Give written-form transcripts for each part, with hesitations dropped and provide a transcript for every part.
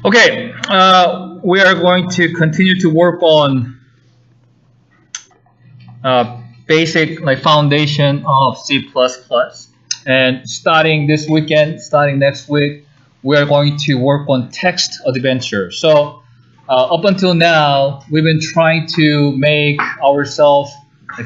Okay, we are going to continue to work on basic foundation of C++. And starting this weekend, starting next week, we are going to work on text adventure. So up until now, we've been trying to make ourselves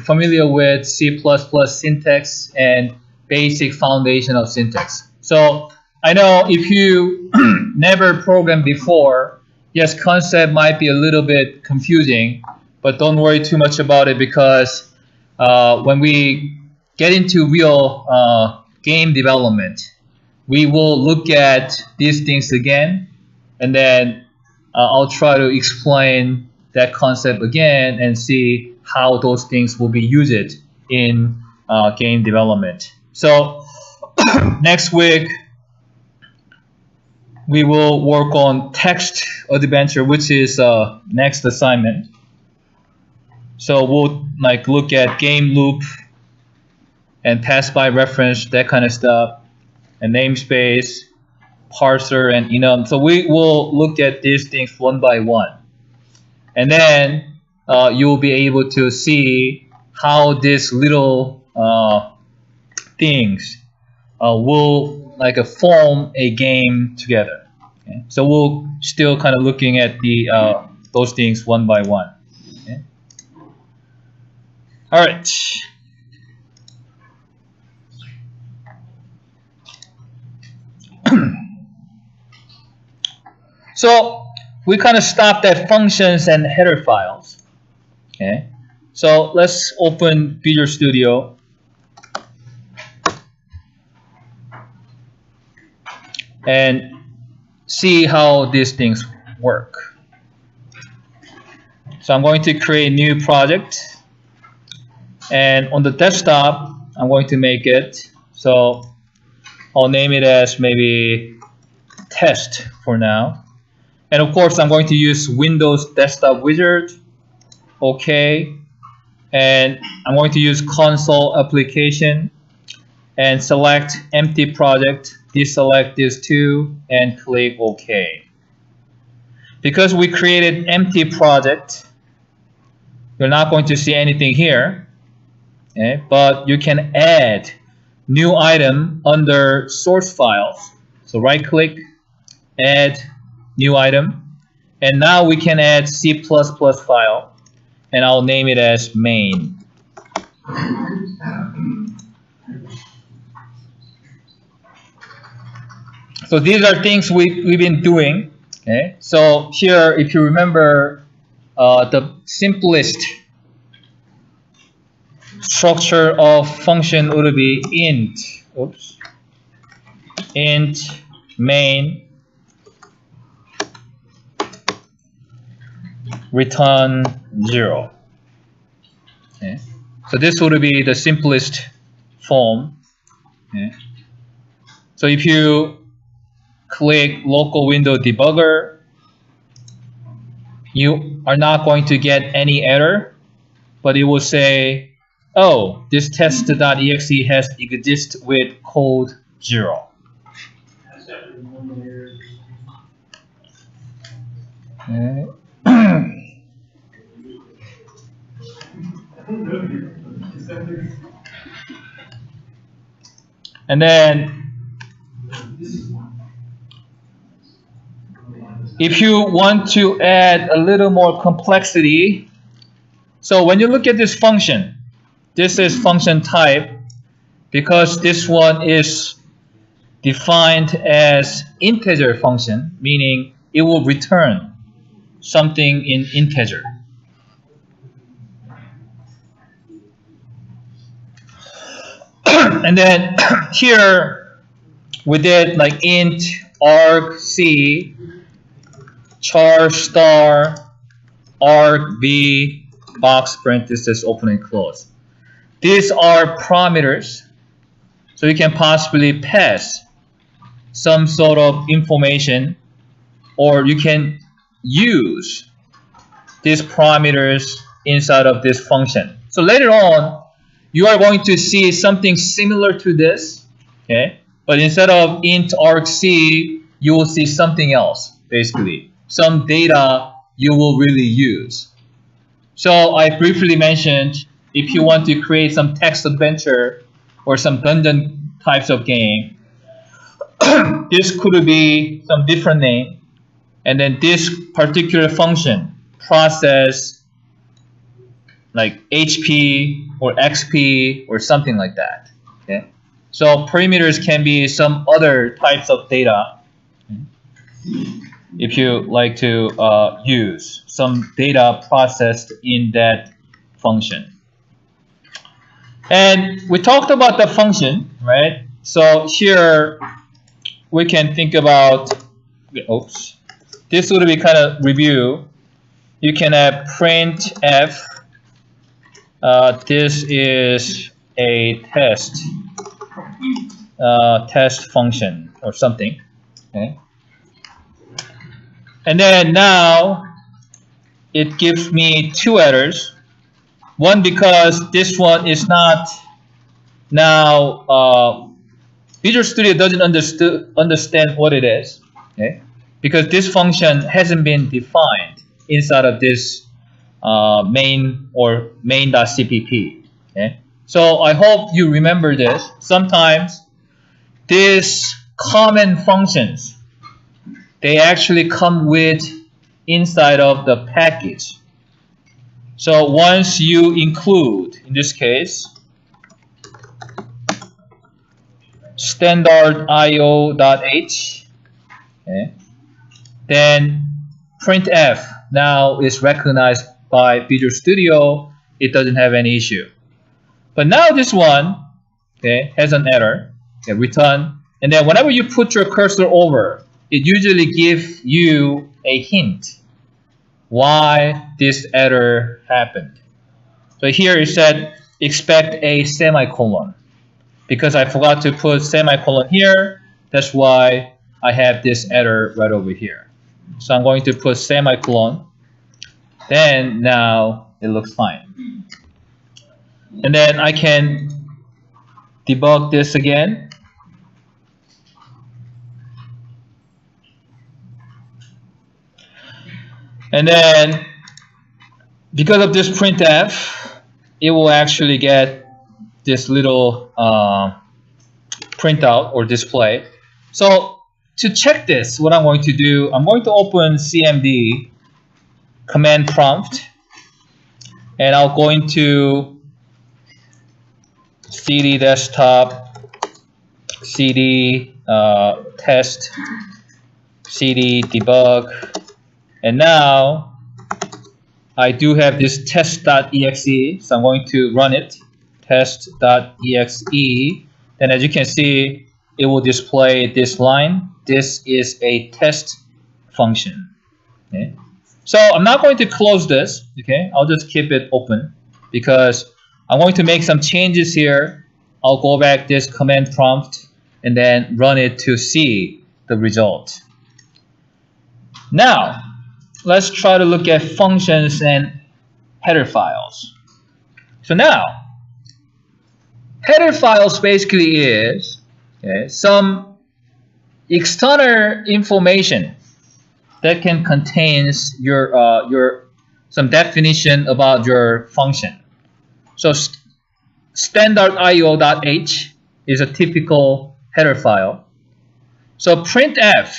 familiar with C++ syntax and basic foundation of syntax. So I know if you never programmed before, yes, concept might be a little bit confusing, but don't worry too much about it because when we get into real game development, we will look at these things again, and then I'll try to explain that concept again and see how those things will be used in game development. So next week, we will work on text adventure, which is next assignment. So we'll look at game loop and pass by reference, that kind of stuff, and namespace, parser, and enum. So we will look at these things one by one, and then you'll be able to see how these little things will form a game together. Okay? So we'll still kind of looking at the those things one by one. Okay? All right. So we kind of stopped at functions and header files. Okay. So let's open Visual Studio. And see how these things work. So I'm going to create a new project, and on the desktop I'm going to make it, so I'll name it as maybe test for now, and of course I'm going to use Windows desktop wizard. Okay, and I'm going to use console application and select empty project, deselect these two, and click OK. Because we created empty project, you're not going to see anything here, okay? But you can add new item under source files. So right click, add new item, and now we can add C++ file, and I'll name it as main. So these are things we've been doing. Okay. So here, if you remember, the simplest structure of function would be int. Oops. Int main return 0. Okay. So this would be the simplest form. Okay. So if you click local window debugger, you are not going to get any error, but it will say, oh, this test.exe has exist with code 0. Okay. And then if you want to add a little more complexity, so when you look at this function, this is function type because this one is defined as integer function, meaning it will return something in integer. And then here we did int argc char star arg v box parenthesis open and close. These are parameters, so you can possibly pass some sort of information, or you can use these parameters inside of this function. So later on, you are going to see something similar to this, okay? But instead of int argc, you will see something else. basically. Some data you will really use. So I briefly mentioned if you want to create some text adventure or some dungeon types of game, this could be some different name. And then this particular function, process like HP or XP or something like that. Okay. So parameters can be some other types of data. If you like to use some data processed in that function. And we talked about the function, right? So here we can think about, oops, this would be kind of review. You can have printf. This is a test function or something. Okay. And then now it gives me two errors. One, because this one is not now Visual Studio doesn't understand what it is. Okay. Because this function hasn't been defined inside of this main or main.cpp. Okay? So I hope you remember this. Sometimes these common functions, they actually come with inside of the package. So once you include, in this case, standard io.h, okay, then printf now is recognized by Visual Studio. It doesn't have any issue. But now this one, okay, has an error. Okay, return. And then whenever you put your cursor over, it usually gives you a hint why this error happened. So here it said expect a semicolon. Because I forgot to put semicolon here, that's why I have this error right over here. So I'm going to put semicolon. Then now it looks fine. And then I can debug this again. And then because of this printf, it will actually get this little printout or display. So to check this, what I'm going to do, I'm going to open CMD command prompt, and I'll go into cd desktop, cd test, cd debug, and now I do have this test.exe, so I'm going to run it, test.exe. Then as you can see, it will display this line. This is a test function. Okay. So I'm not going to close this. Okay, I'll just keep it open because I'm going to make some changes here. I'll go back this command prompt and then run it to see the result. Now, let's try to look at functions and header files. So now, header files basically is some external information that can contain your some definition about your function. So standard io.h is a typical header file. So printf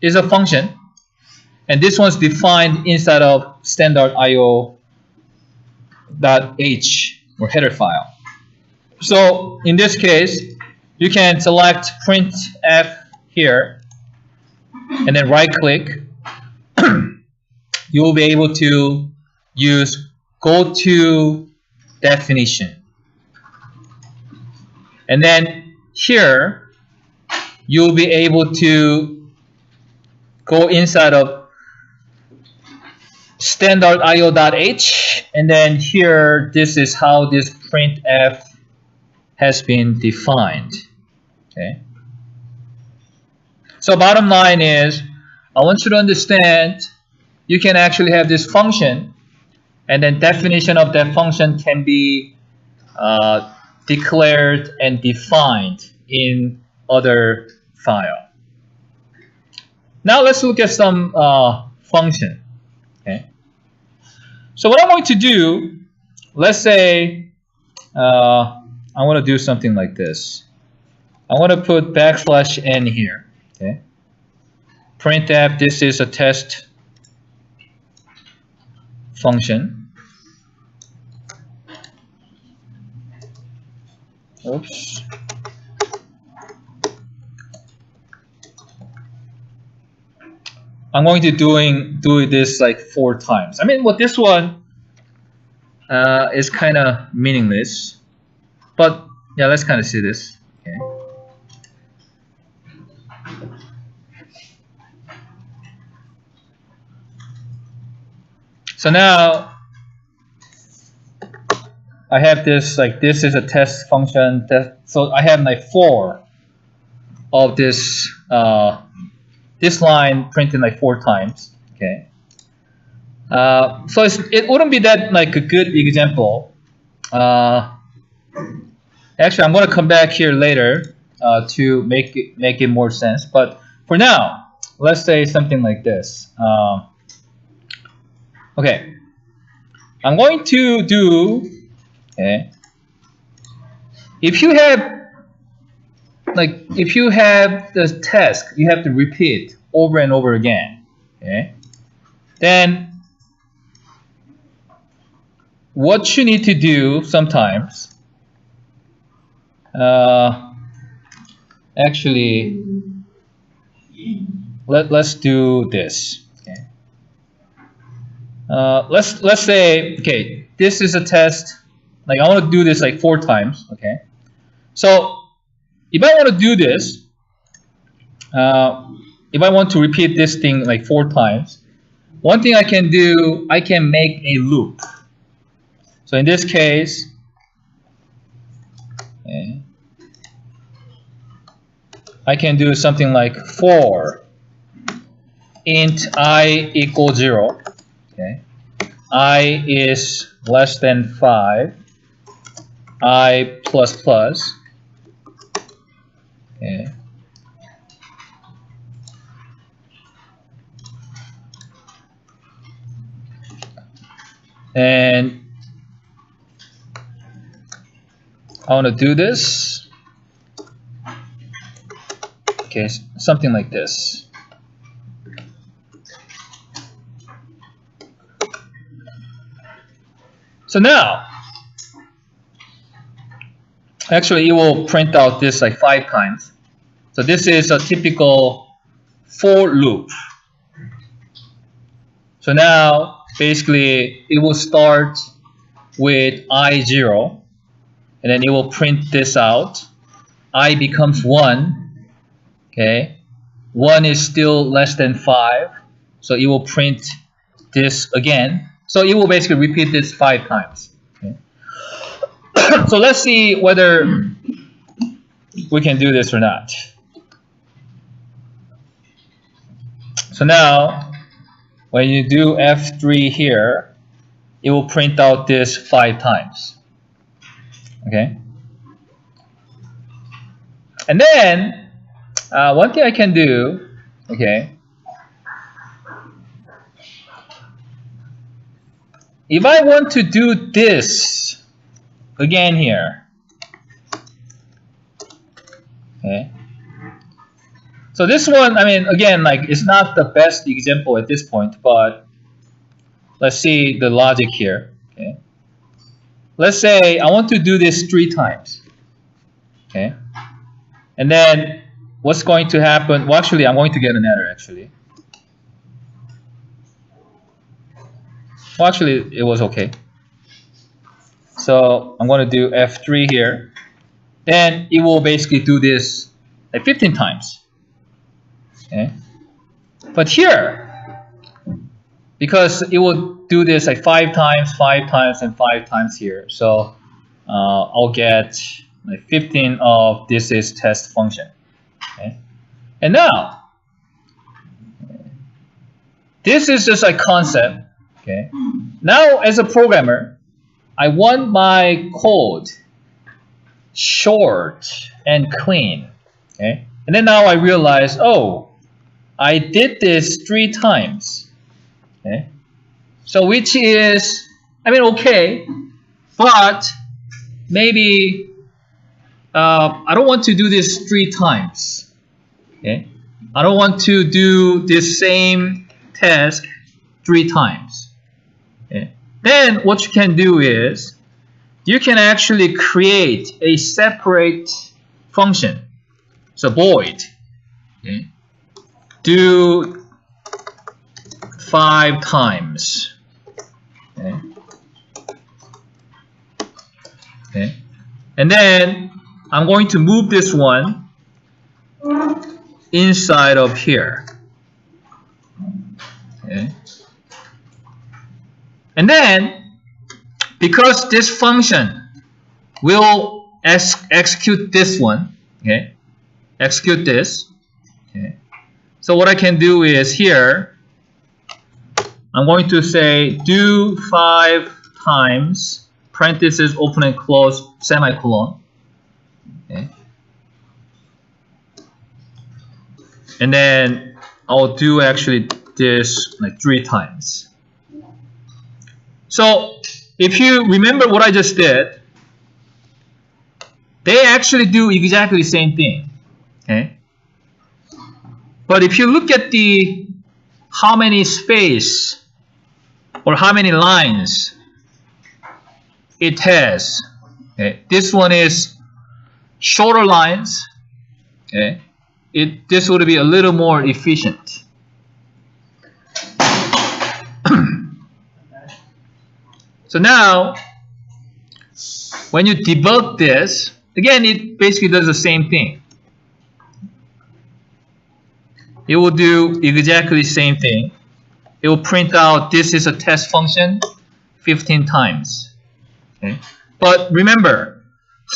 is a function, and this one's defined inside of standard io.h or header file. So in this case, you can select printf here and then right click. You will be able to use go to definition. And then here, you'll be able to go inside of standard io.h, and then here, this is how this printf has been defined. Okay. So bottom line is, I want you to understand you can actually have this function, and then definition of that function can be declared and defined in other file. Now let's look at some function. Okay. So what I'm going to do, let's say I want to do something like this. I want to put \n here. Okay. Printf, this is a test function. Oops. I'm going to do this like 4 times. I mean, what this one is kind of meaningless, but yeah, let's kind of see this. Okay. So now I have this, like, this is a test function. So I have like 4 of this this line printed like 4 times. Okay. So it wouldn't be that like a good example. Actually, I'm going to come back here later to make it more sense. But for now, let's say something like this. Okay, I'm going to do. Okay, if you have the task, you have to repeat over and over again. Okay, then what you need to do sometimes. Actually, let's do this. Okay. Let's say, okay, this is a test. Like, I want to do this like 4 times. Okay. So if I want to do this, if I want to repeat this thing like 4 times, one thing I can do, I can make a loop. So in this case, okay, I can do something like for int I equals 0. Okay, I is less than 5, I plus plus. Okay. And I want to do this. Okay, something like this. So now, actually, it will print out this like 5 times. So this is a typical for loop. So now, basically, it will start with I0, and then it will print this out. I becomes 1. Okay, 1 is still less than 5, so it will print this again. So it will basically repeat this 5 times. Okay. So let's see whether we can do this or not. So now, when you do F3 here, it will print out this 5 times. Okay. And then, one thing I can do, okay, if I want to do this again here, okay, so this one, I mean, again, like, it's not the best example at this point, but let's see the logic here. Okay, let's say I want to do this 3 times. Okay, and then what's going to happen? Well, actually, I'm going to get an error, actually. Well, actually, it was okay. So I'm going to do F3 here. Then it will basically do this like 15 times. Okay. But here, because it will do this like 5 times, 5 times, and 5 times here. So I'll get like 15 of this is test function. Okay. And now, this is just a concept. Okay. Now, as a programmer, I want my code short and clean. Okay. And then now I realize, oh, I did this 3 times. Okay? So which is, I mean, okay, but maybe I don't want to do this 3 times. Okay? I don't want to do this same task 3 times. Okay? Then what you can do is you can actually create a separate function. So void, okay, do 5 times. Okay. Okay. And then I'm going to move this one inside of here. Okay. And then, because this function will execute this one, okay, execute this. Okay. So what I can do is here, I'm going to say do 5 times, parentheses, open and close, semicolon. Okay. And then I'll do actually this like 3 times. So if you remember what I just did, they actually do exactly the same thing. Okay. But if you look at the how many space or how many lines it has, okay, this one is shorter lines. Okay, this would be a little more efficient. So now, when you debug this, again, it basically does the same thing. It will do exactly the same thing. It will print out this is a test function 15 times. Okay? But remember,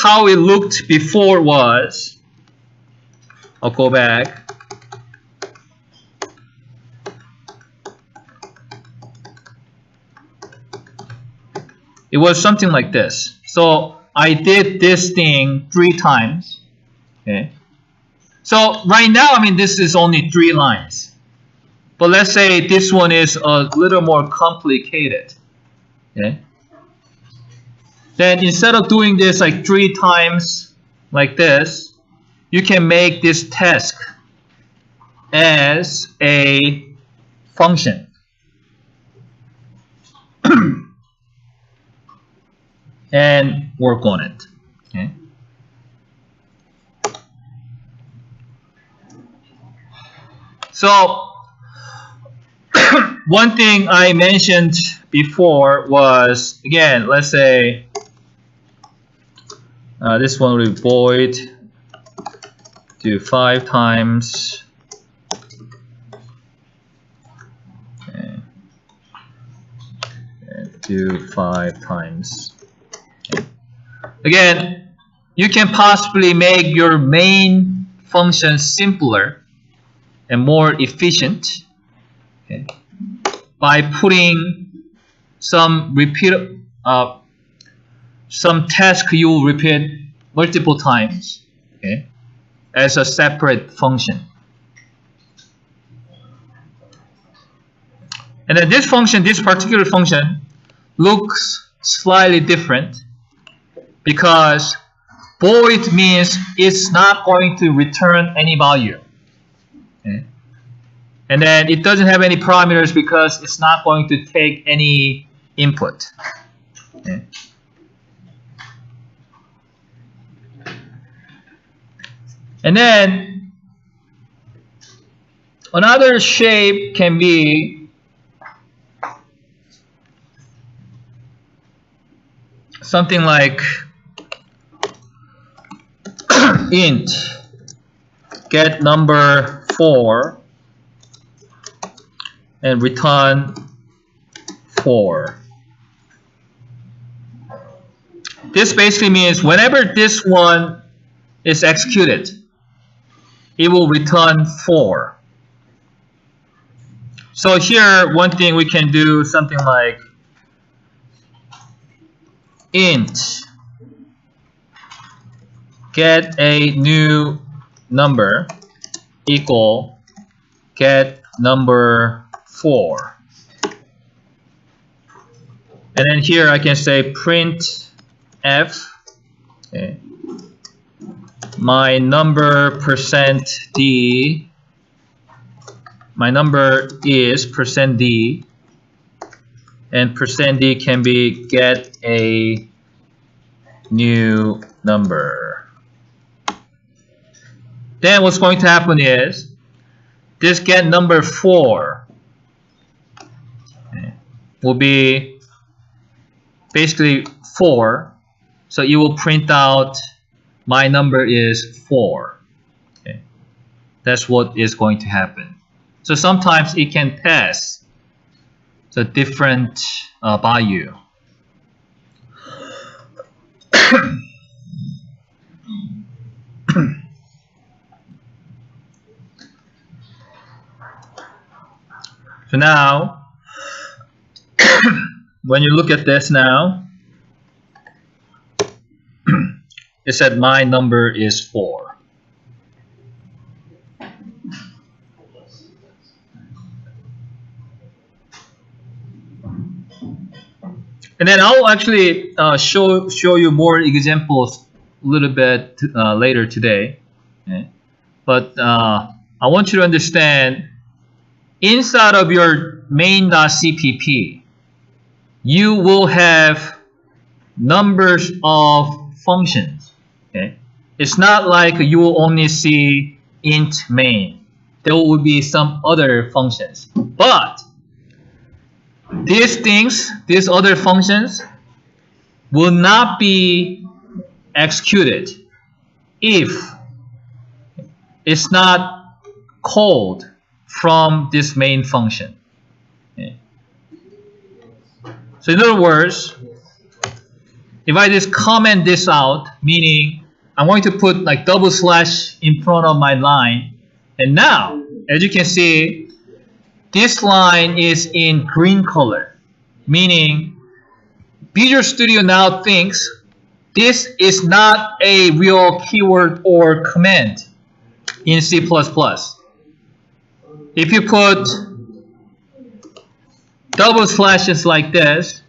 how it looked before was, I'll go back. It was something like this. So I did this thing 3 times. Okay. So right now, I mean, this is only 3 lines. But let's say this one is a little more complicated. Okay. Then instead of doing this like 3 times like this, you can make this task as a function. And work on it. Okay. So one thing I mentioned before was, again, let's say this one will be void do 5 times. Okay. And do 5 times. Again, you can possibly make your main function simpler and more efficient, okay, by putting some some task you will repeat multiple times, okay, as a separate function. And then this function, this particular function, looks slightly different. Because void means it's not going to return any value. Okay. And then it doesn't have any parameters because it's not going to take any input. Okay. And then another shape can be something like int get number 4 and return 4. This basically means whenever this one is executed, it will return 4. So here, one thing we can do something like int get a new number equal get number 4. And then here I can say print f, okay, my number %d, my number is %d, and %d can be get a new number. Then what's going to happen is this get number 4 will be basically 4, so you will print out my number is 4. Okay. That's what is going to happen. So sometimes it can pass the different value. So now, when you look at this now, it said my number is 4. And then I'll actually show you more examples a little bit later today. Okay? But I want you to understand, inside of your main.cpp, you will have numbers of functions. Okay? It's not like you will only see int main. There will be some other functions. But these things, these other functions, will not be executed if it's not called from this main function. Okay. So in other words, if I just comment this out, meaning I'm going to put like double slash in front of my line, and now, as you can see, this line is in green color, meaning Visual Studio now thinks this is not a real keyword or command in C++. If you put double slashes like this,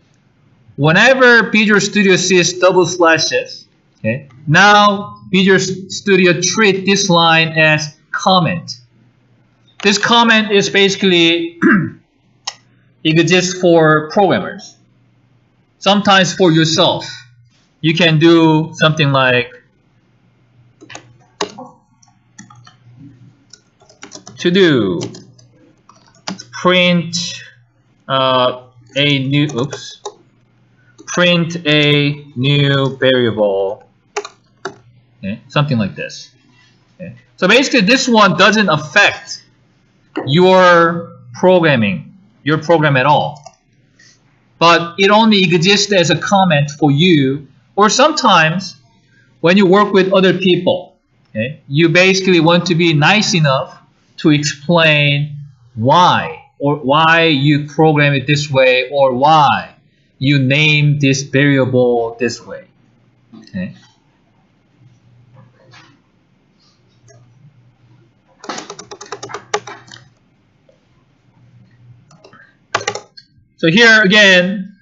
whenever Visual Studio sees double slashes, okay, now Visual Studio treats this line as comment. This comment is basically exists for programmers. Sometimes for yourself, you can do something like to do print print a new variable, okay, something like this. Okay. So basically, this one doesn't affect your program at all, but it only exists as a comment for you, or sometimes when you work with other people, okay, you basically want to be nice enough to explain why you program it this way, or why you name this variable this way. Okay. So here again,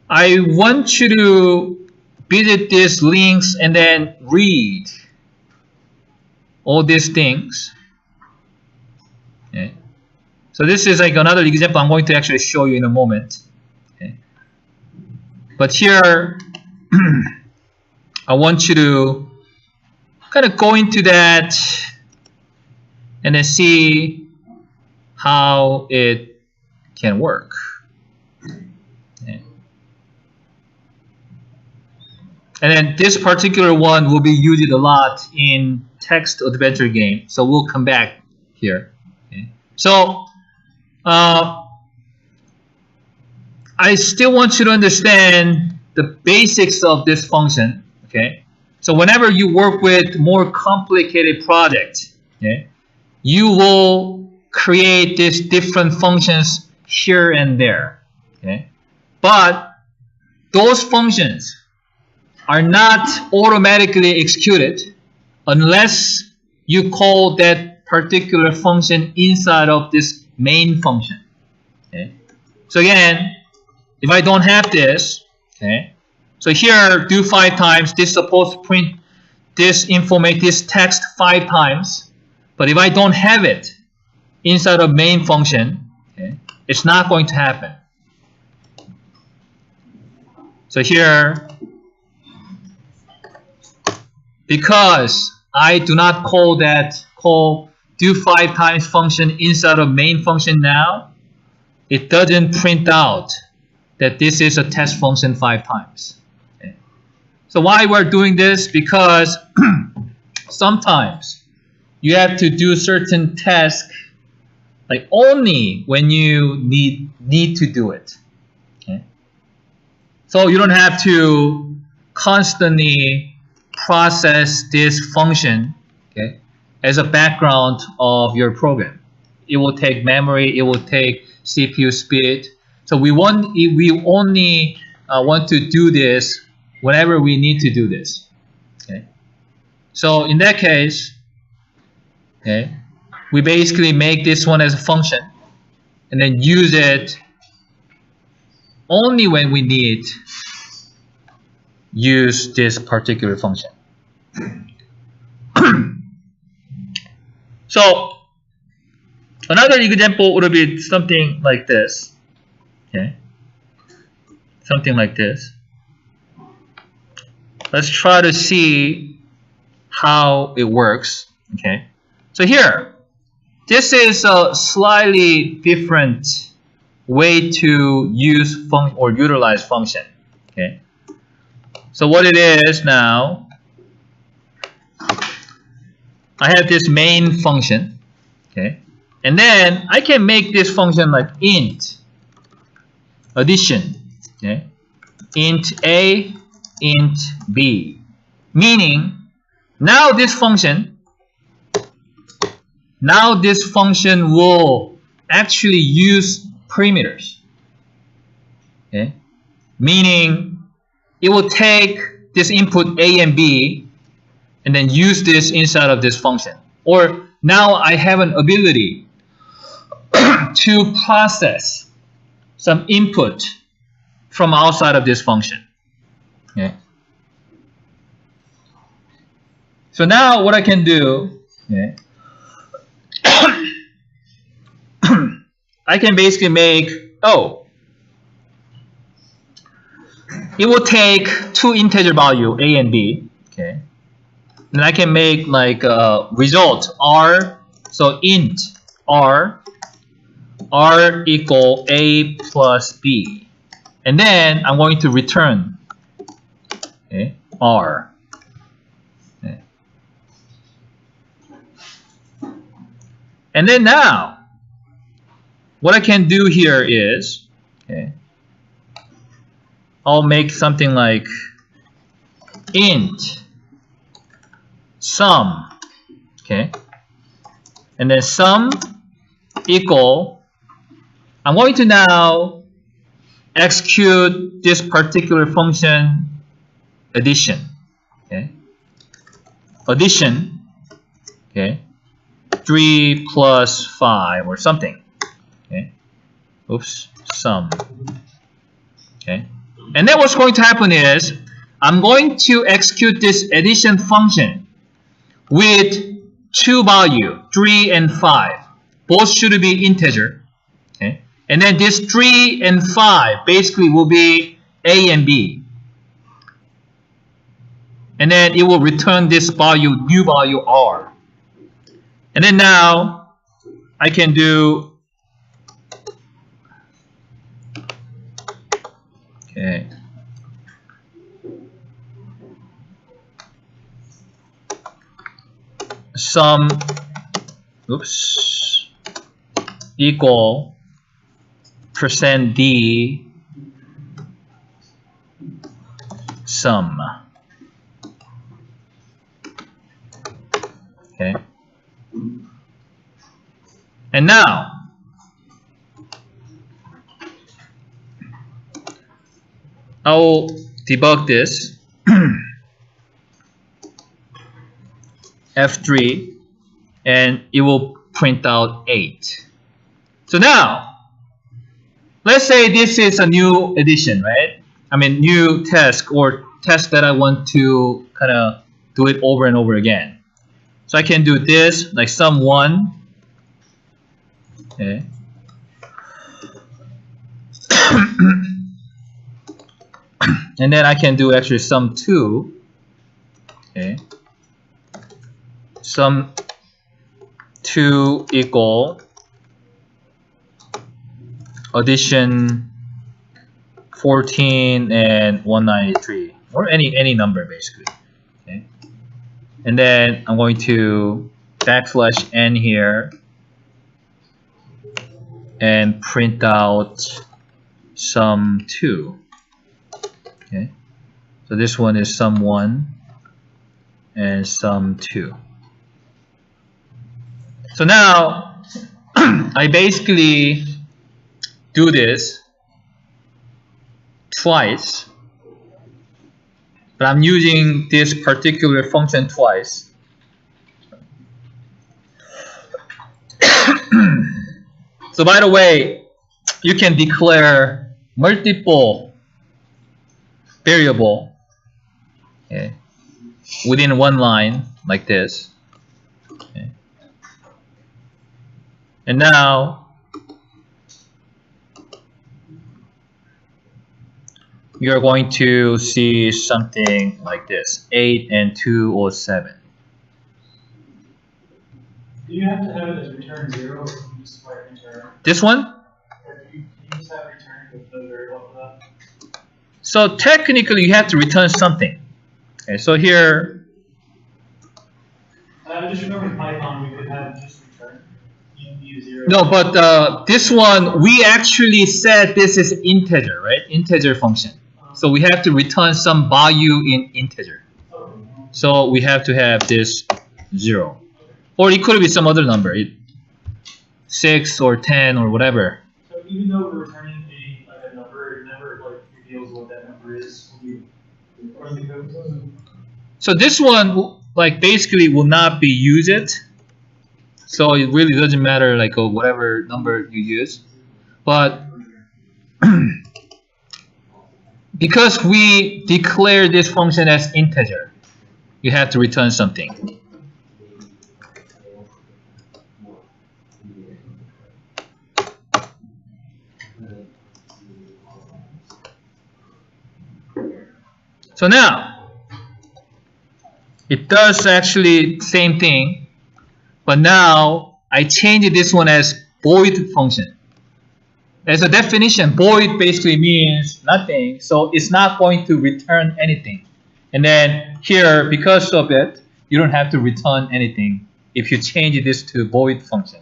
I want you to visit these links and then read all these things. Okay. So this is like another example I'm going to actually show you in a moment. Okay. But here, I want you to kind of go into that and then see how it can work. Okay. And then this particular one will be used a lot in text adventure game, so we'll come back here. Okay. So I still want you to understand the basics of this function. Okay. So whenever you work with more complicated projects, okay, you will create these different functions here and there. Okay. But those functions are not automatically executed unless you call that particular function inside of this main function. Okay. So again, if I don't have this, okay, so here do 5 times. This is supposed to print this information, this text 5 times. But if I don't have it inside of main function, okay, it's not going to happen. So here, because I do not call do 5 times function inside of main function now, it doesn't print out that this is a test function 5 times. Okay. So why we're doing this? Because sometimes you have to do certain tasks like only when you need to do it. Okay. So you don't have to constantly process this function, okay, as a background of your program. It will take memory, it will take CPU speed. So we only want to do this whenever we need to do this. Okay. So in that case, okay, we basically make this one as a function and then use it only when we need use this particular function. So another example would be something like this. Okay, something like this. Let's try to see how it works. Okay, so here, this is a slightly different way to use function or utilize function. Okay, so what it is now, I have this main function. Okay, and then I can make this function like int addition. Okay, int a, int b, meaning now this function will actually use parameters. Okay, meaning it will take this input a and b and then use this inside of this function. Or now I have an ability to process some input from outside of this function. Okay. So now what I can do, okay, I can basically make, it will take 2 integer value a and b. Okay, and I can make like a result r. So int r equal a plus b, and then I'm going to return, okay, r. Okay. And then now what I can do here is, okay, I'll make something like int sum, okay, and then sum equal, I'm going to now execute this particular function addition. Okay, addition, okay, 3 plus 5 or something. Okay, oops, sum. Okay, and then what's going to happen is I'm going to execute this addition function with 2 values, 3 and 5. Both should be integer. Okay, and then this 3 and 5 basically will be a and b. And then it will return this value, new value r. And then now I can do, okay, sum, oops, equal %d sum. Okay, and now I'll debug this. F3, and it will print out 8. So now, let's say this is a new addition, right? I mean, new task or task that I want to kind of do it over and over again. So I can do this, like sum 1. Okay. And then I can do actually sum 2. Okay. Sum 2 equal addition 14 and 193, or any number basically. Okay. And then I'm going to backslash n here and print out sum 2. Okay. So this one is sum 1 and sum 2. So now I basically do this twice, but I'm using this particular function twice. So by the way, you can declare multiple variable, okay, within one line like this. Okay. And now you're going to see something like this: 8 and 2 or 7. Do you have to have it as return 0, or can you just write return? This one? Or do you just have return with no variable for that? So technically you have to return something. Okay, so here, I just remember in Python we could have just return. You can use 0. no, but this one, we actually said this is integer, right? Integer function. So we have to return some value in integer. So we have to have this 0. Or it could be some other number, 6 or 10 or whatever. So even though we're returning a number, it never reveals what that number is. So this one basically will not be used. So it really doesn't matter whatever number you use. But because we declare this function as integer, you have to return something. So now, it does actually same thing, but now I change this one as void function. As a definition, void basically means nothing, so it's not going to return anything. And then here, because of it, you don't have to return anything if you change this to void function.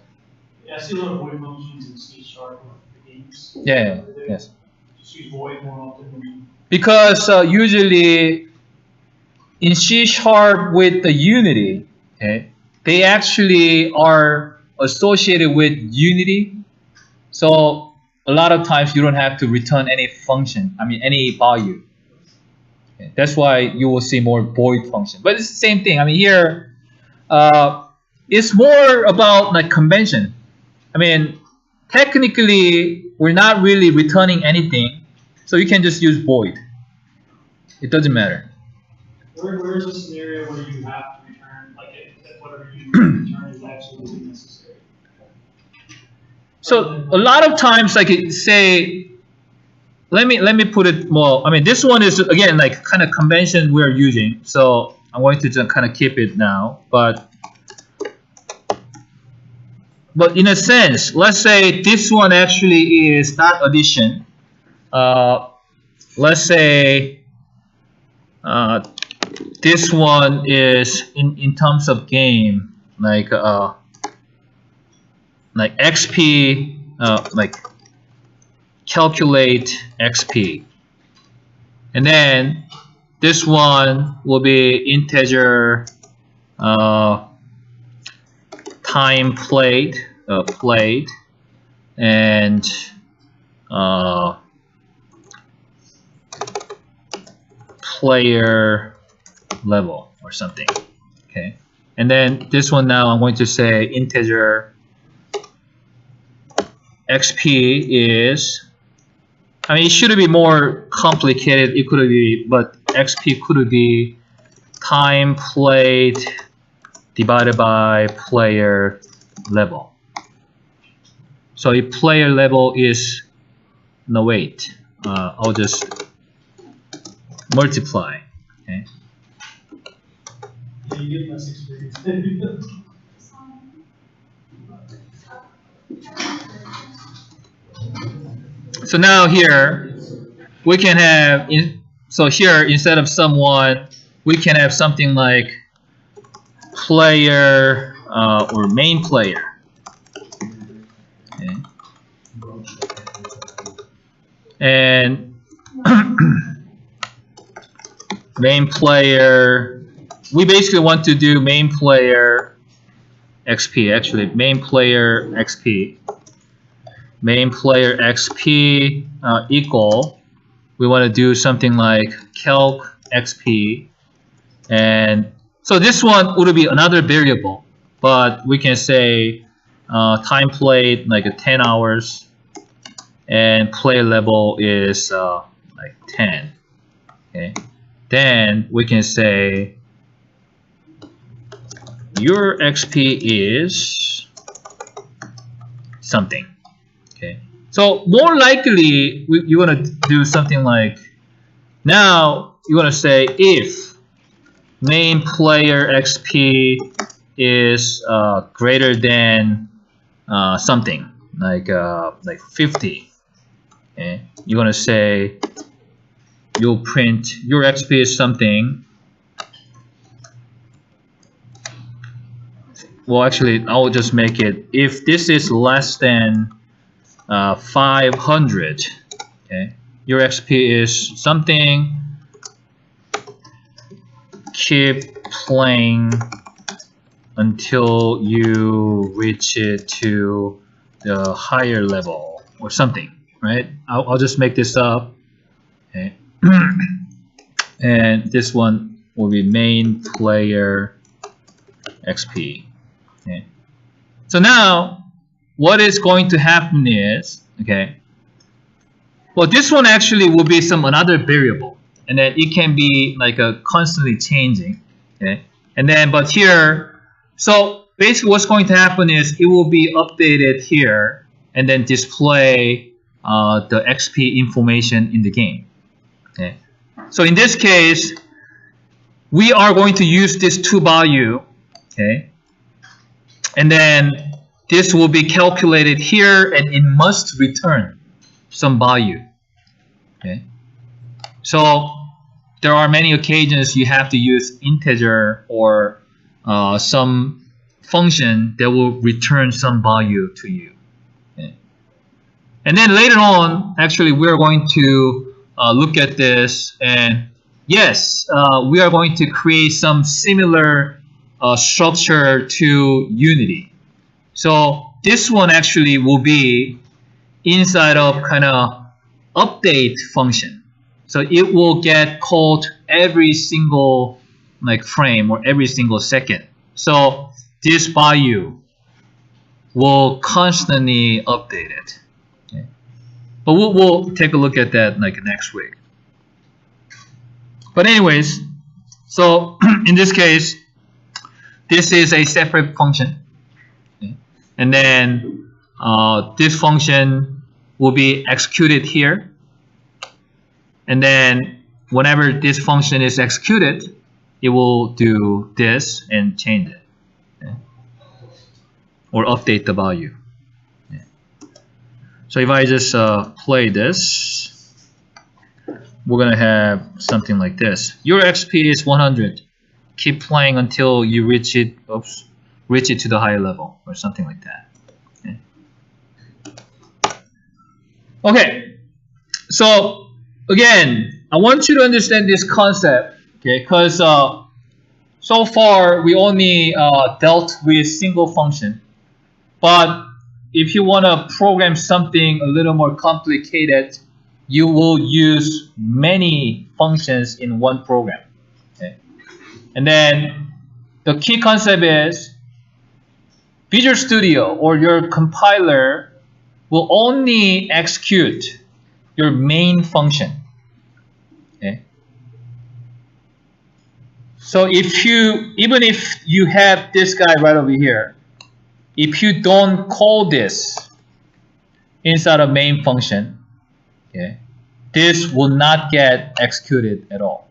Yeah, I see a lot of void functions in C# games. Yeah, yes. Just use void more often. Because usually in C# with the Unity, okay, they actually are associated with Unity. So a lot of times you don't have to return any function, any value. Okay, that's why you will see more void function. But it's the same thing. Here, it's more about convention. Technically, we're not really returning anything. So you can just use void. It doesn't matter. Where's a scenario where you have to return, if whatever you return is actually necessary? So a lot of times, say, let me put it more. This one is again kind of convention we're using. So I'm going to just kind of keep it now. But in a sense, let's say this one actually is not addition. Let's say this one is in terms of game XP, calculate XP, and then this one will be integer time played, and player level or something. Okay, And then this one now I'm going to say integer xp is, I mean, it should be more complicated. It could be, but xp could be time played divided by player level. So if player level is, no wait, I'll just multiply. Okay. You get less experience. So now here we can have, so here instead of someone, we can have something like player or main player. Okay. And main player, we basically want to do main player XP, actually main player XP. Main player XP equal, we want to do something like calc XP. And so this one would be another variable, but we can say time played like 10 hours and play level is like 10. Okay. Then we can say your XP is something. Okay. So more likely you want to do something like, now you want to say if main player XP is greater than something like 50. Okay. You're gonna say you'll print your XP is something. Well, actually, I will just make it if this is less than 500. Okay, your XP is something. Keep playing until you reach it to the higher level or something, right? I'll just make this up. Okay. And this one will be main player XP. Okay. So now what is going to happen is, okay, well, this one actually will be another variable, and then it can be like a constantly changing. Okay. And then but here, so basically what's going to happen is it will be updated here and then display the XP information in the game. Okay. So in this case, we are going to use this to value. Okay. And then this will be calculated here and it must return some value. Okay. So there are many occasions you have to use integer or some function that will return some value to you. Okay. And then later on, actually, we're going to look at this, and yes, we are going to create some similar structure to Unity. So this one actually will be inside of kind of update function. So it will get called every single like frame or every single second. So this value will constantly update it. Okay. But we'll take a look at that like next week. But anyways, so in this case, this is a separate function. Okay. And then this function will be executed here. And then whenever this function is executed, it will do this and change it. Okay. Or update the value. Okay. So if I just play this, we're going to have something like this. Your XP is 100. Keep playing until you reach it, reach it to the higher level or something like that. Okay. Okay. So again, I want you to understand this concept, okay? Because so far we only dealt with single function, but if you want to program something a little more complicated, you will use many functions in one program. Okay? And then the key concept is Visual Studio or your compiler will only execute your main function. Okay. So even if you have this guy right over here, if you don't call this inside a main function, okay, this will not get executed at all.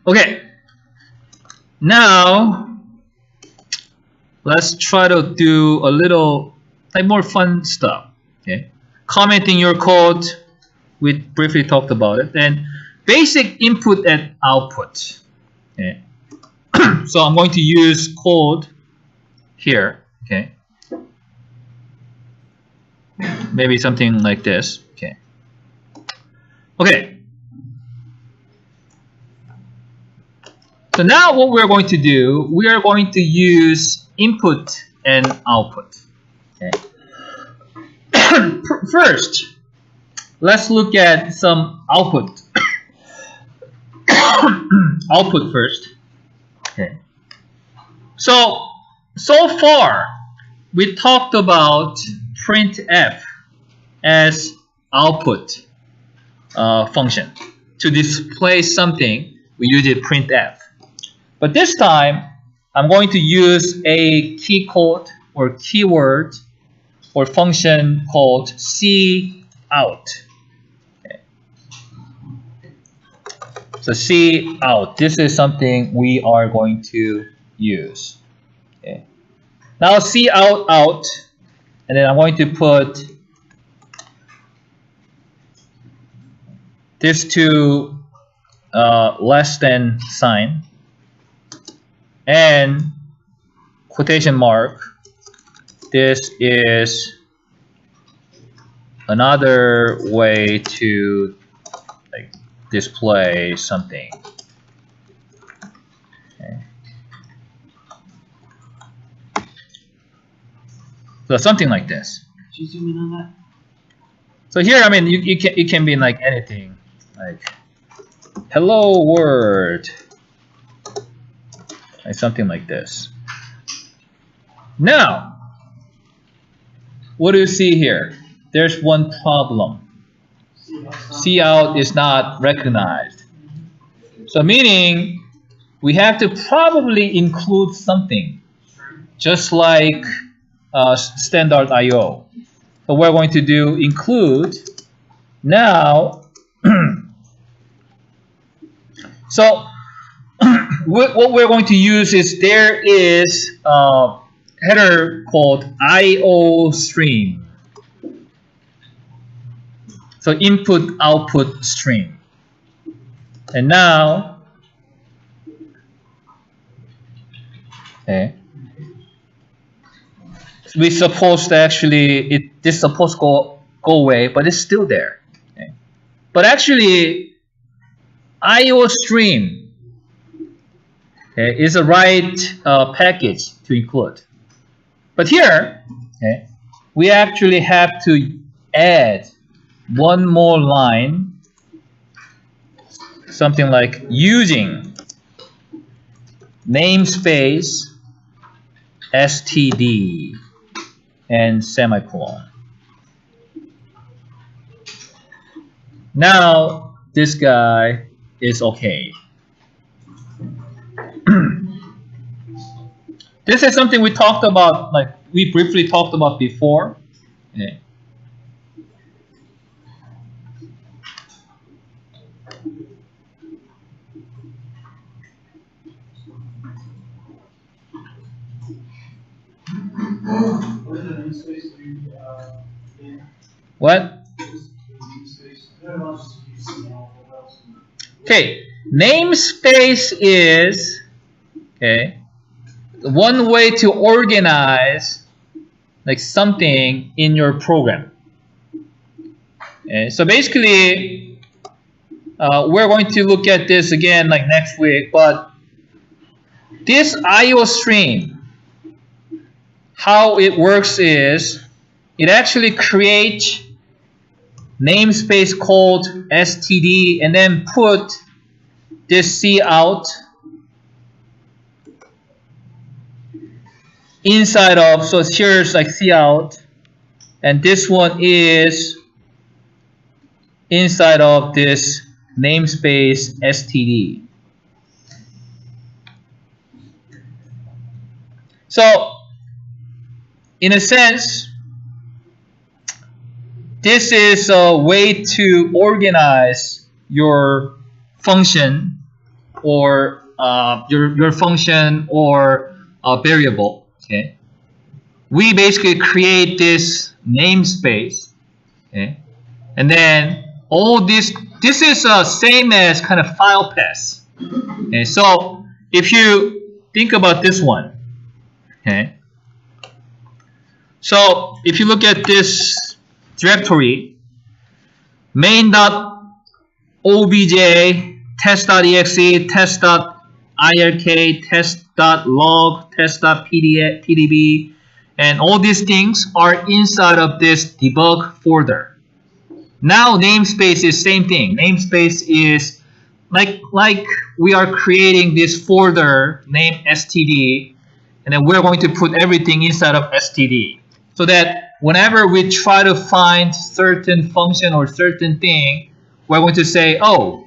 Okay. Now let's try to do a little more fun stuff. Okay, commenting your code. We briefly talked about it, and basic input and output. Okay. So I'm going to use code here. Okay. Maybe something like this. Okay. Okay. So now what we're going to do, we are going to use input and output. Okay. First, let's look at some output. Output first. Okay. So far, we talked about printf as output function. To display something, we use it printf. But this time, I'm going to use a key code or keyword or function called cout. Okay. So cout, this is something we are going to use. Okay. Now cout, and then I'm going to put this to less than sign and quotation mark. This is another way to display something. Okay. So something like this. Could you zoom in on that? So here, I mean, it can be like anything, like hello world, like something like this. Now, what do you see here? There's one problem. Cout is not recognized. So meaning we have to probably include something, just like standard IO. So we're going to do include. Now, so what we're going to use is there is a header called IO stream. So input output stream. And now, okay, we supposed to actually this supposed to go away, but it's still there. Okay. But actually, IO stream, okay, is the right package to include. But here, okay, we actually have to add one more line, something like using namespace std and semicolon. Now this guy is okay. This is something we talked about, like we briefly talked about before. Okay. What? Okay, namespace is one way to organize like something in your program. Okay, so basically, we're going to look at this again like next week. But this IO stream, how it works is it actually creates namespace called std and then put this cout inside of, so here's like cout, and this one is inside of this namespace std. So in a sense, this is a way to organize your function or your function or variable. Okay, we basically create this namespace. Okay, and then all this is same as kind of file paths. Okay, so if you think about this one. Okay, so if you look at this directory, main.obj, test.exe, test.ilk, test.log, test.pdb, and all these things are inside of this debug folder. Now namespace is same thing. Namespace is like we are creating this folder named std, and then we're going to put everything inside of std, so that whenever we try to find certain function or certain thing, we're going to say, oh,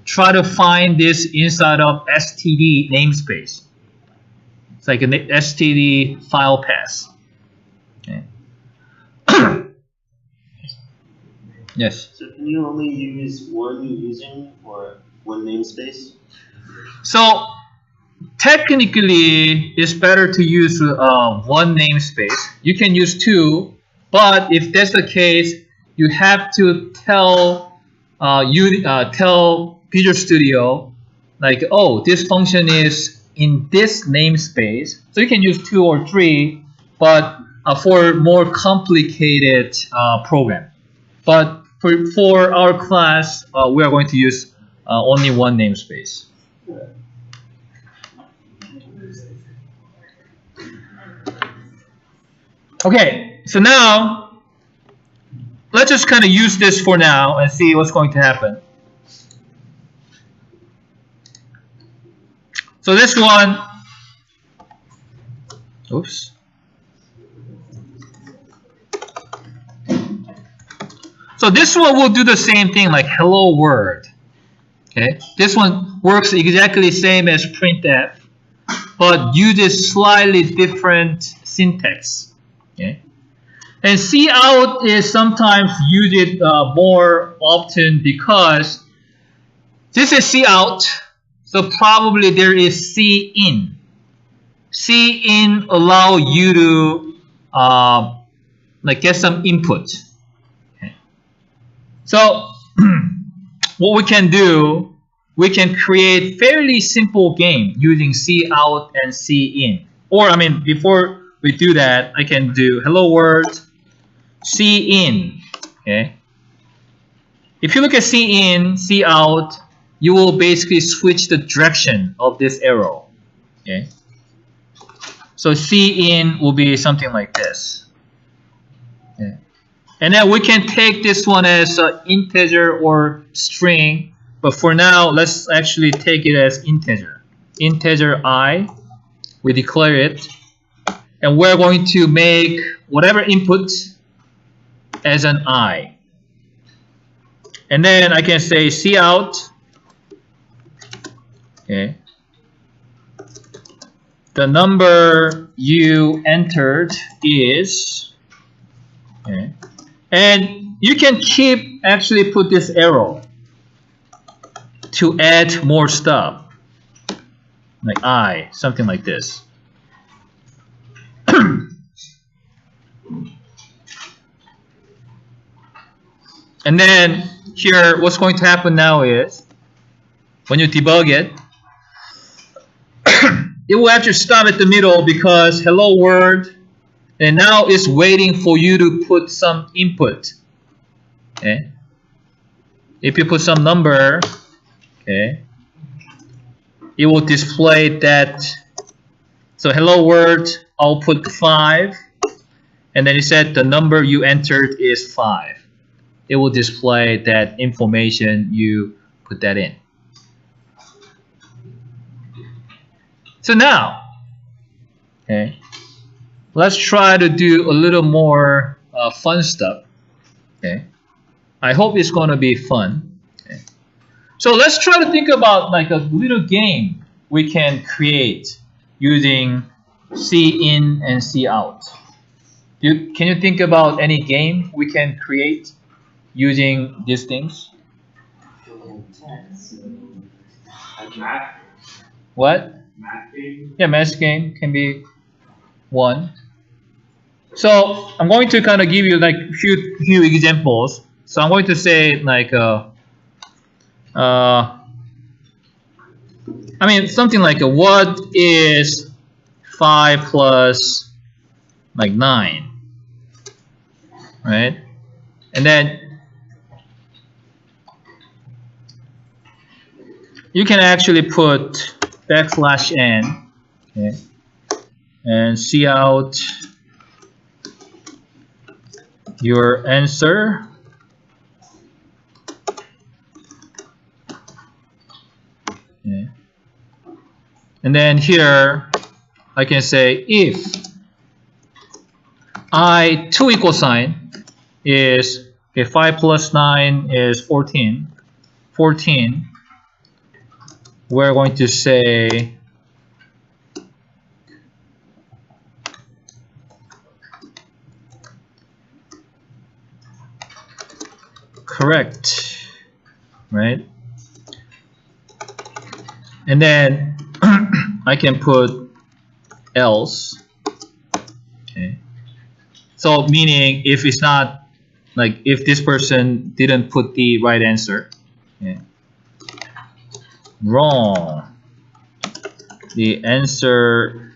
try to find this inside of std namespace. It's like an std file path. Okay. Yes? So can you only use one user or one namespace? So technically, it's better to use one namespace. You can use two, but if that's the case, you have to tell tell Visual Studio, like, oh, this function is in this namespace. So you can use two or three, but for more complicated program. But for our class, we are going to use only one namespace. Okay, so now let's just kind of use this for now and see what's going to happen. So this one, oops. So this one will do the same thing like hello world. Okay, this one works exactly the same as printf, but uses slightly different syntax. Okay. And cout is sometimes used more often because this is cout, so probably there is cin. Cin allow you to like get some input. Okay. So what we can do, we can create fairly simple game using cout and cin. Or I mean, before we do that, I can do hello world cin. Okay. If you look at cin, cout, you will basically switch the direction of this arrow. Okay. So cin will be something like this. Okay. And then we can take this one as an integer or string, but for now, let's actually take it as integer. Integer I, we declare it. And we're going to make whatever input as an I. And then I can say cout. Okay. The number you entered is. Okay. And you can keep actually put this arrow to add more stuff. Like I, something like this. And then here, what's going to happen now is, when you debug it, it will actually stop at the middle because hello world, and now it's waiting for you to put some input. Okay. If you put some number, okay, it will display that. So hello world, I'll put 5, and then it said the number you entered is 5. It will display that information you put that in. So now, okay, let's try to do a little more fun stuff. Okay, I hope it's gonna be fun. Okay. So let's try to think about like a little game we can create using C in and C out. Can you think about any game we can create using these things? Math, What? math game. Yeah, math game can be one. So I'm going to kind of give you like few examples. So I'm going to say like I mean something like what is 5 plus like 9, right? And then you can actually put \n, okay, and see out your answer. Okay. And then here I can say if I2 equal sign is okay, 5 plus 9 is 14. 14. We're going to say correct, right? And then I can put else. Okay. So meaning if it's not like if this person didn't put the right answer. Okay. Wrong. The answer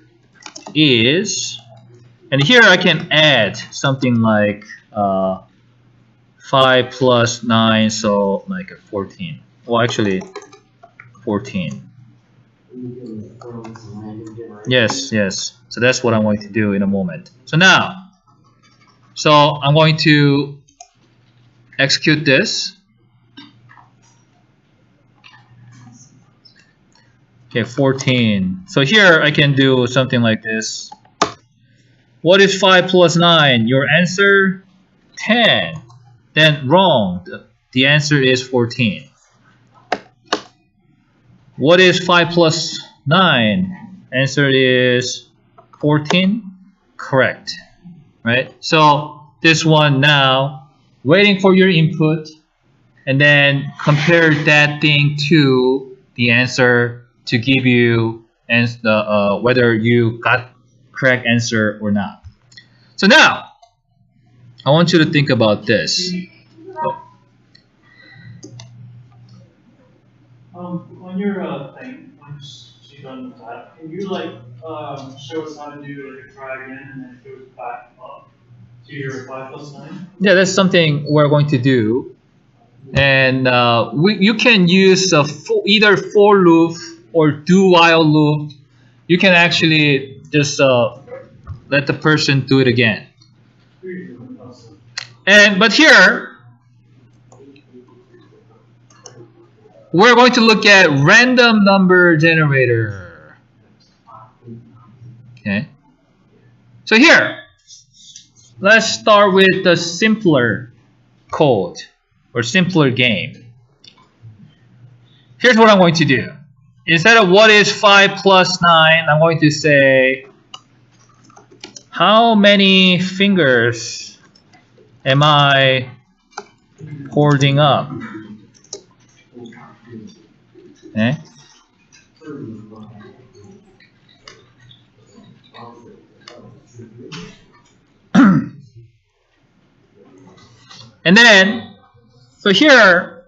is, and here I can add something like 5 plus 9, so like a 14. Well, actually 14. Yes, yes. So that's what I'm going to do in a moment. So now, so I'm going to execute this. Okay, 14. So here I can do something like this. What is 5 plus 9? Your answer? 10. Then wrong. The answer is 14. What is 5 plus 9? Answer is 14. Correct. Right? So this one now, waiting for your input, and then compare that thing to the answer to give you whether you got correct answer or not. So now, I want you to think about this. On your thing, once you're done with that, can you like show us how to do like a try again and then it goes back up to your 5 plus 9? Yeah, that's something we're going to do. And you can use either for loop or do while loop. You can actually just let the person do it again. But here we're going to look at random number generator. Okay. So here, let's start with the simpler code or simpler game. Here's what I'm going to do. Instead of what is 5 plus 9, I'm going to say how many fingers am I holding up? Okay. And then, so here,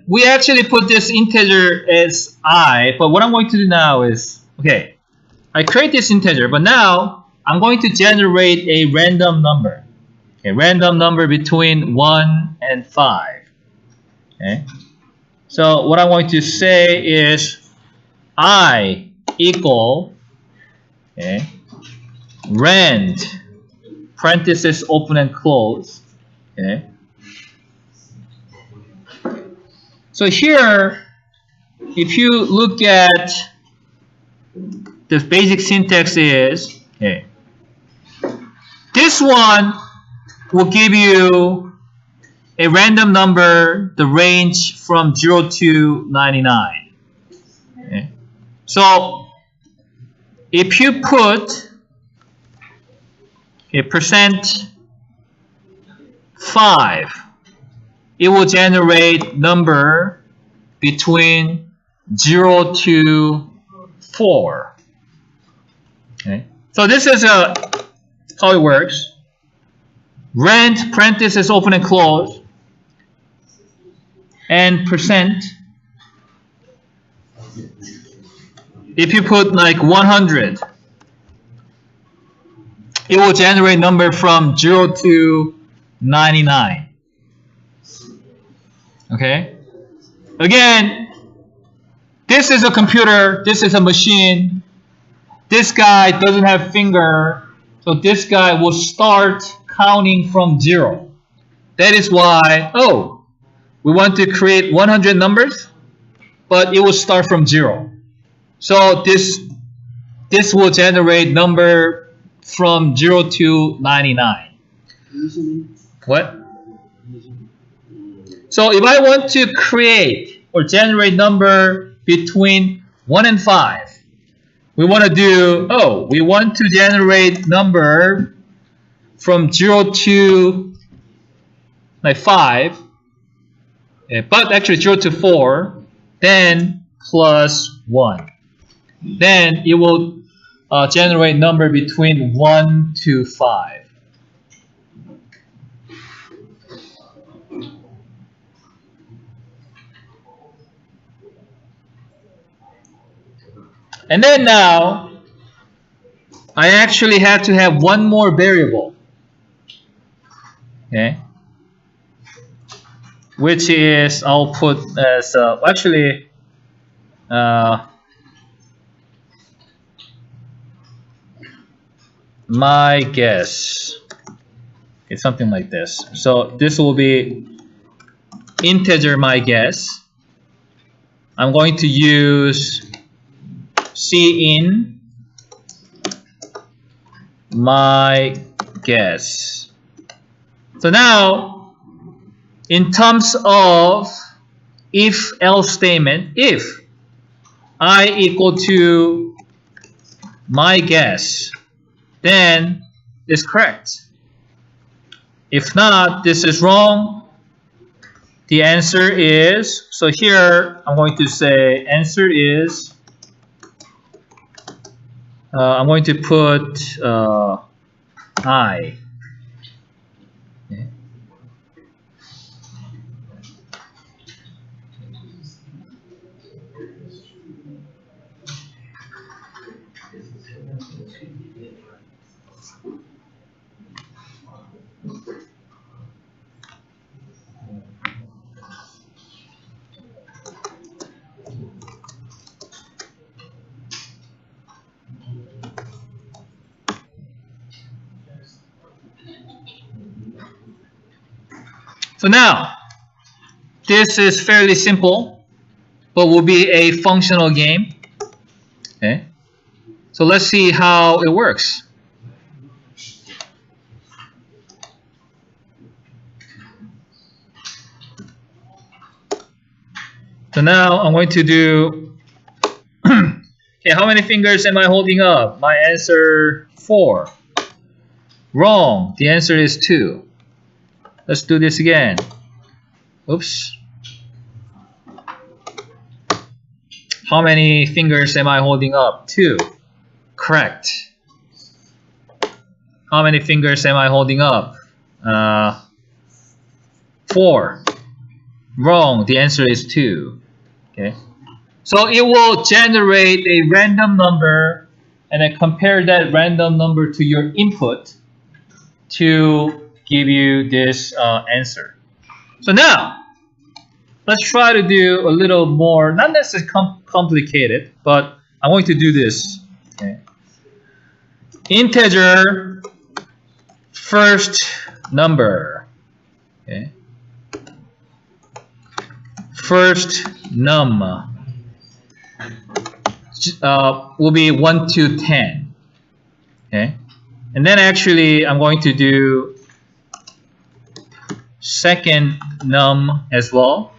we actually put this integer as I, but what I'm going to do now is, okay, I create this integer, but now I'm going to generate a random number. A random number between 1 and 5. Okay. So what I'm going to say is I equal, okay, rand, parenthesis open and close. Okay. So here if you look at the basic syntax is, okay, this one will give you a random number, the range from 0 to 99. Okay. So if you put a %5, it will generate number between 0 to 4. Okay. So this is how it works. Rand, parenthesis open and close, and %. If you put like 100, it will generate number from 0 to 99. Okay? Again, this is a computer, this is a machine. This guy doesn't have finger, so this guy will start counting from 0. That is why, oh, we want to create 100 numbers, but it will start from 0. So this will generate number from 0 to 99. What? So if I want to create or generate number between 1 and 5, we want to do, oh, we want to generate number from 0 to like 5, but actually 0 to 4, then plus 1. Then it will generate number between 1 to 5. And then now, I actually have to have one more variable, okay, which is, I'll put as, actually, my guess. Okay, something like this. So this will be integer my guess. I'm going to use cin my guess. So now, in terms of if-else statement, if I equal to my guess, then it's correct. If not, this is wrong. The answer is, so here I'm going to say answer is, I'm going to put I. Okay. So now, this is fairly simple, but will be a functional game. Okay. So let's see how it works. So now I'm going to do, okay, how many fingers am I holding up? My answer, 4. Wrong, the answer is 2. Let's do this again. Oops. How many fingers am I holding up? 2. Correct. How many fingers am I holding up? 4. Wrong, the answer is 2. Okay. So it will generate a random number and then compare that random number to your input to give you this answer. So now, let's try to do a little more, not necessarily complicated, but I'm going to do this. Okay. Integer first number. Okay. First num. will be 1 to 10. Okay, and then actually I'm going to do second num as well.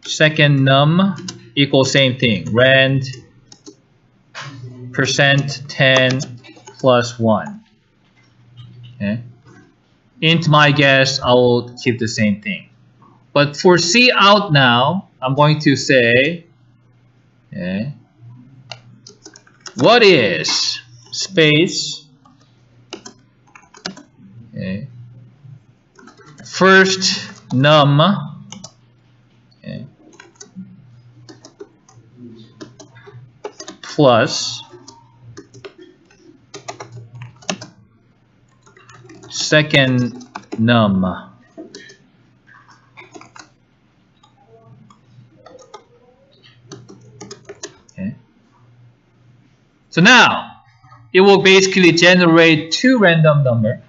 Second num equals same thing, rand %10 plus 1. Okay. Int my guess, I will keep the same thing. But for C out now, I'm going to say, okay, what is space, okay, first num, okay, plus second num. Okay. So now it will basically generate two random numbers.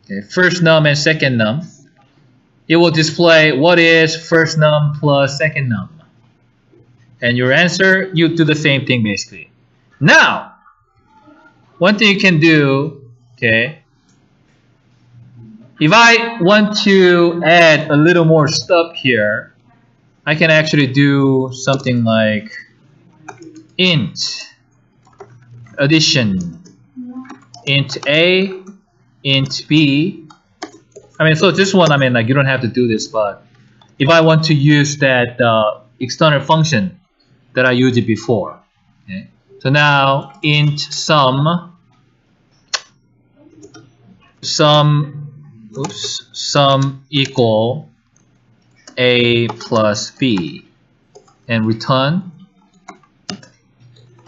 Okay, first num and second num. It will display what is first num plus second num. And your answer, you do the same thing basically. Now, one thing you can do, okay, if I want to add a little more stuff here, I can actually do something like int addition, int A, int B. I mean, so this one, I mean, like you don't have to do this, but if I want to use that external function that I used it before, okay. So now int sum equal A plus B and return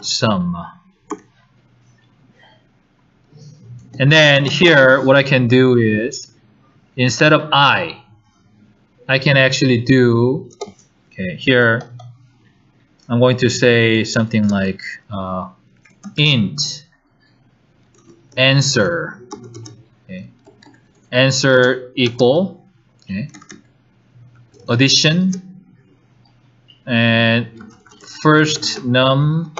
sum. And then here what I can do is instead of I can actually do, okay, here I'm going to say something like int answer, okay, answer equal, okay, addition and first num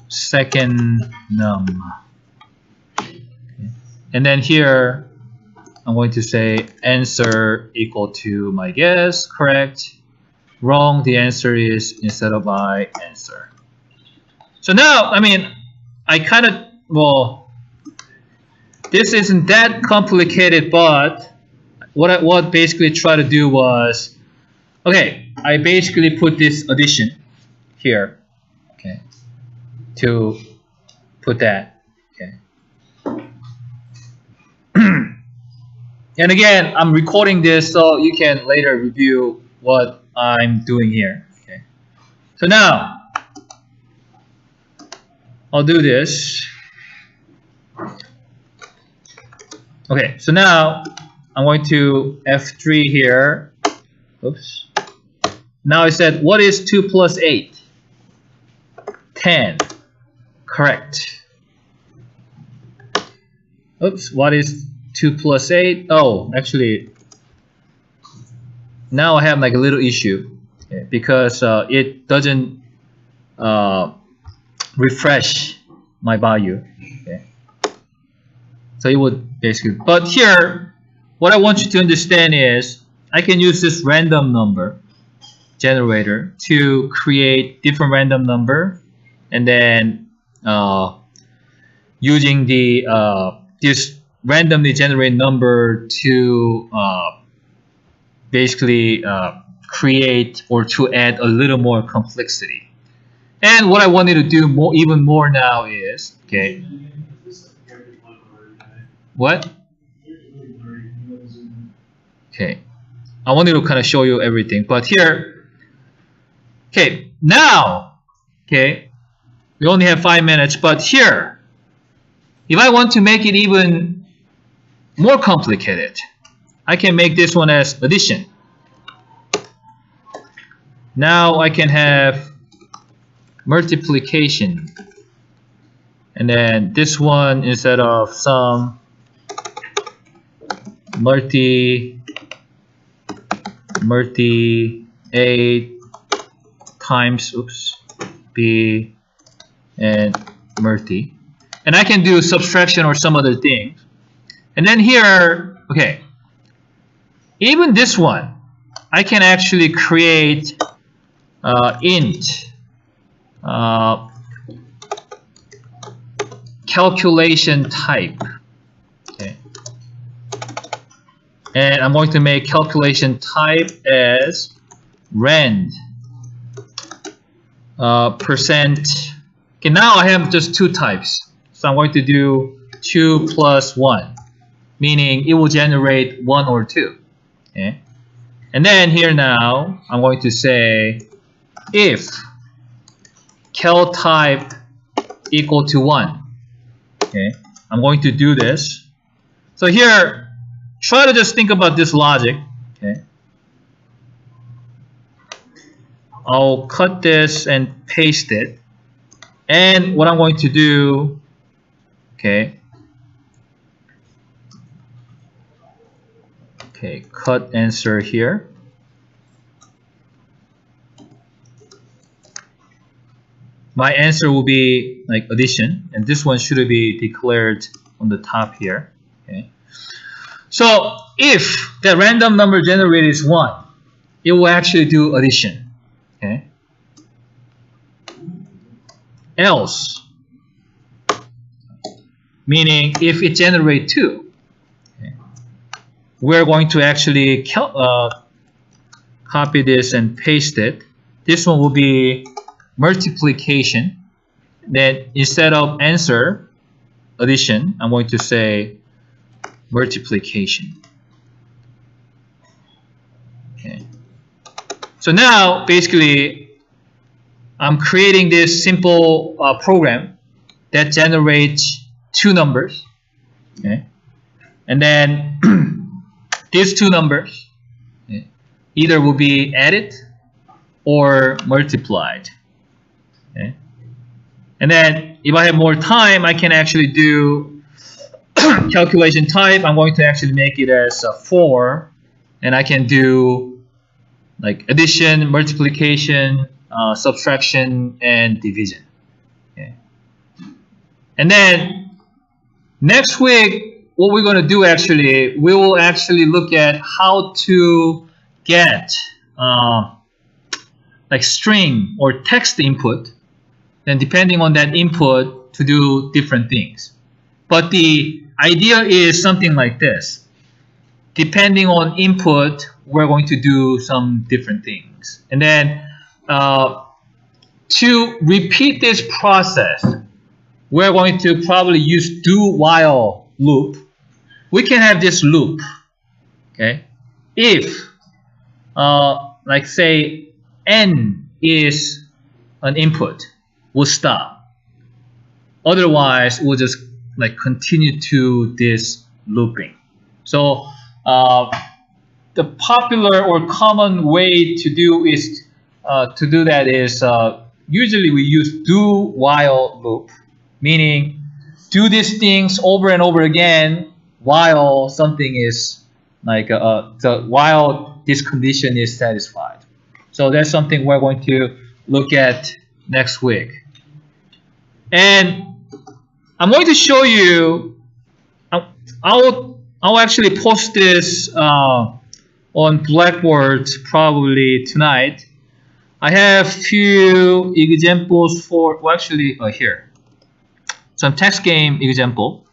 second num, okay. And then here I'm going to say answer equal to my guess, correct, wrong, the answer is instead of I, answer. So now, I mean, I kind of, well, this isn't that complicated, but what I basically try to do was, okay, I basically put this addition here, okay, to put that, okay. And again, I'm recording this so you can later review what I'm doing here, okay. So now, I'll do this. Okay, so now I'm going to F3 here. Oops. Now I said, what is 2 plus 8? 10. Correct. Oops, what is 2 plus 8? Oh, actually, now I have like a little issue, okay, because it doesn't refresh my value, okay. So it would basically, but here what I want you to understand is I can use this random number generator to create different random number, and then using the this randomly generated number to basically create or to add a little more complexity. And what I wanted to do more, even more now is, okay, what? Okay, I wanted to kind of show you everything, but here, okay, now, okay, we only have 5 minutes, but here, if I want to make it even more complicated, I can make this one as addition. Now I can have multiplication, and then this one instead of sum, multiplication. multi A times B and multi, and I can do subtraction or some other things. And then here, okay, even this one, I can actually create int calculation type. Okay, and I'm going to make calculation type as rand percent. Okay, now I have just two types, so I'm going to do 2 plus 1, meaning it will generate 1 or 2. Okay, and then here now I'm going to say if cal type equal to 1. Okay, I'm going to do this. So here, try to just think about this logic. Okay, I'll cut this and paste it. And what I'm going to do, okay, cut answer here. My answer will be like addition, and this one should be declared on the top here. Okay, so if the random number generated is 1, it will actually do addition. Okay, else, meaning if it generates 2, okay, we're going to actually copy this and paste it. This one will be multiplication. Then instead of answer addition, I'm going to say multiplication. Okay, so now basically I'm creating this simple program that generates 2 numbers. Okay, and then these 2 numbers, okay, either will be added or multiplied. Okay, and then if I have more time, I can actually do calculation type. I'm going to actually make it as 4, and I can do like addition, multiplication, subtraction, and division. Okay, and then next week, what we're going to do actually, we will actually look at how to get like string or text input, then depending on that input to do different things. But the idea is something like this. Depending on input, we're going to do some different things. And then to repeat this process, we're going to probably use do while loop. We can have this loop. Okay, if like say n is an input, we'll stop. Otherwise, we'll just like continue to this looping. So the popular or common way to do that is usually we use do while loop, meaning do these things over and over again while something is like while this condition is satisfied. So that's something we're going to look at next week. And I'm going to show you, I'll actually post this on Blackboard probably tonight. I have few examples for, well actually here, some text game example.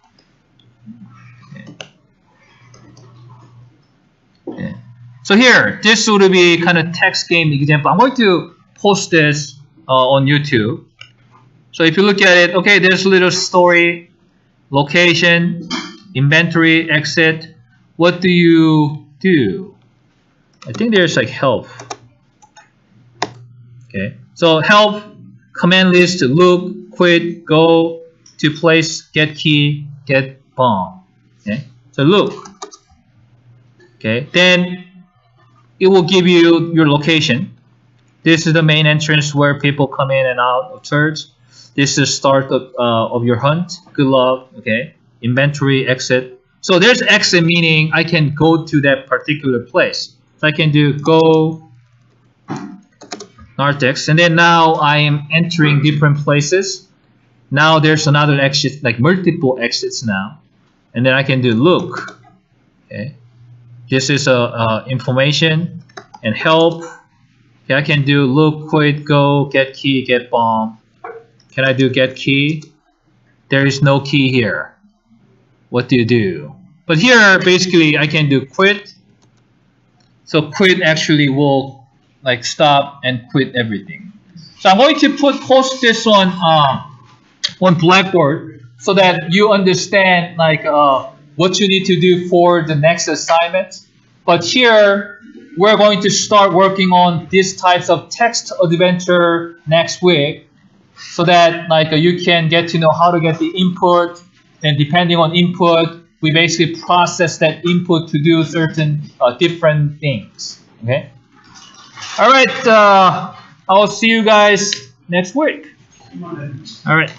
Okay. So here, this would be kind of text game example. I'm going to post this on YouTube. So if you look at it, okay, there's a little story, location, inventory, exit. What do you do? I think there's like help. Okay, so help, command list, loop, quit, go, to place, get key, get bomb. Okay, so loop. Okay, then it will give you your location. This is the main entrance where people come in and out of church. This is start of your hunt. Good luck. Okay, inventory, exit. So there's exit, meaning I can go to that particular place. So I can do go narthex, and then now I am entering different places. Now there's another exit, like multiple exits now, and then I can do look. Okay, this is information and help. Okay, I can do look, quit, go, get key, get bomb. Can I do get key? There is no key here. What do you do? But here, basically, I can do quit. So quit actually will like stop and quit everything. So I'm going to post this on Blackboard so that you understand like what you need to do for the next assignment. But here, we're going to start working on these types of text adventure next week, so that like you can get to know how to get the input, and depending on input, we basically process that input to do certain different things. Okay. All right. I will see you guys next week. All right.